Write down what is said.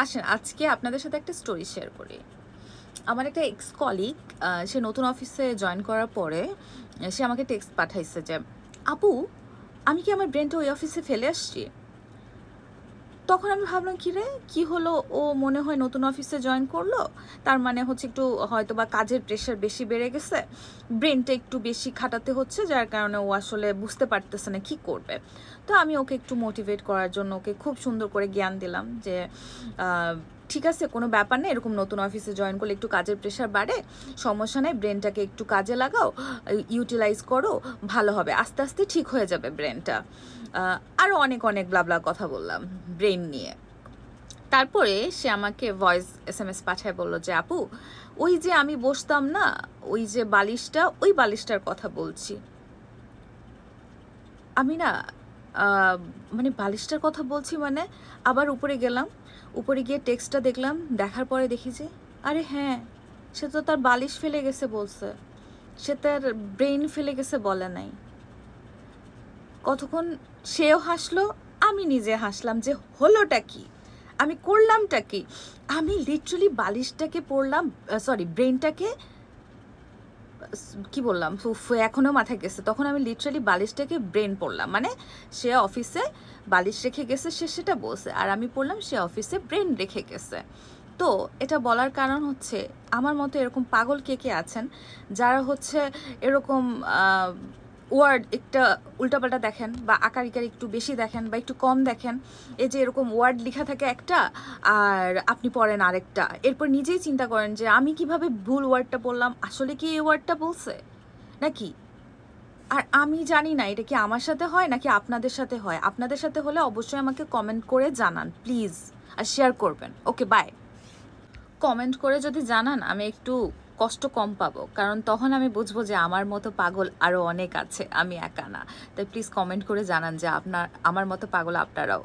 আসেন আজকে আপনাদের সাথে একটা স্টোরি শেয়ার করি। আমার একটা এক্স কলিগ সে নতুন অফিসে জয়েন করার পরে সে আমাকে টেক্সট পাঠাইছে যে, আপু আমি কি আমার ব্রেনটা ওই অফিসে ফেলে আসছি? তখন আমি ভাবলাম কি রে, কি হলো? ও মনে হয় নতুন অফিসে জয়েন করলো, তার মানে হচ্ছে একটু হয়তো বা কাজের প্রেশার বেশি বেড়ে গেছে, ব্রেনটা একটু বেশি খাটাতে হচ্ছে, যার কারণে ও আসলে বুঝতে পারতেছে না কি করবে। তো আমি ওকে একটু মোটিভেট করার জন্য ওকে খুব সুন্দর করে জ্ঞান দিলাম যে ঠিক আছে, কোনো ব্যাপার নেই, এরকম নতুন অফিসে জয়েন করলে একটু কাজের প্রেশার বাড়ে, সমস্যা নেই, ব্রেনটাকে একটু কাজে লাগাও, ইউটিলাইজ করো, ভালো হবে, আস্তে আস্তে ঠিক হয়ে যাবে ব্রেনটা। আরও অনেক অনেক ব্লাবলা কথা বললাম ব্রেন নিয়ে। তারপরে সে আমাকে ভয়েস SMS পাঠায়, বলল যে আপু ওই যে আমি বসতাম না, ওই যে বালিশটা, ওই বালিশটার কথা বলছি। আমি না মানে বালিশটার কথা বলছি মানে, আবার উপরে গেলাম, উপরে গিয়ে টেক্সটটা দেখলাম, দেখার পরে দেখি যে আরে হ্যাঁ, সে তো তার বালিশ ফেলে গেছে বলছে, সে তার ব্রেন ফেলে গেছে বলে নাই। কতক্ষণ সেও হাসলো, আমি নিজে হাসলাম যে হলোটা কি, আমি করলামটা কি। আমি লিটারালি বালিশটাকে পড়লাম, সরি ব্রেনটাকে, কি বললাম, এখনও মাথায় গেছে, তখন আমি লিটারালি বালিশটাকে ব্রেন পড়লাম, মানে সে অফিসে বালিশ রেখে গেছে সে সেটা বলছে, আর আমি পড়লাম সে অফিসে ব্রেন রেখে গেছে। তো এটা বলার কারণ হচ্ছে, আমার মতো এরকম পাগল কে কে আছেন যারা হচ্ছে এরকম ওয়ার্ড একটা উল্টাপাল্টা দেখেন, বা আকার ইকার একটু বেশি দেখেন বা একটু কম দেখেন, এই যে এরকম ওয়ার্ড লেখা থাকে একটা আর আপনি পড়েন আরেকটা, এরপর নিজেই চিন্তা করেন যে আমি কিভাবে ভুল ওয়ার্ডটা বললাম, আসলে কি এই ওয়ার্ডটা বলছে নাকি। আর আমি জানি না এটা কি আমার সাথে হয় নাকি আপনাদের সাথে হয়। আপনাদের সাথে হলে অবশ্যই আমাকে কমেন্ট করে জানান প্লিজ, আর শেয়ার করবেন। Okay bye. কমেন্ট করে যদি জানান আমি একটু কষ্ট কম পাবো, কারণ তখন আমি বুঝবো যে আমার মতো পাগল আরও অনেক আছে, আমি একা না। তাই প্লিজ কমেন্ট করে জানান যে আমার মতো পাগল আপনারাও।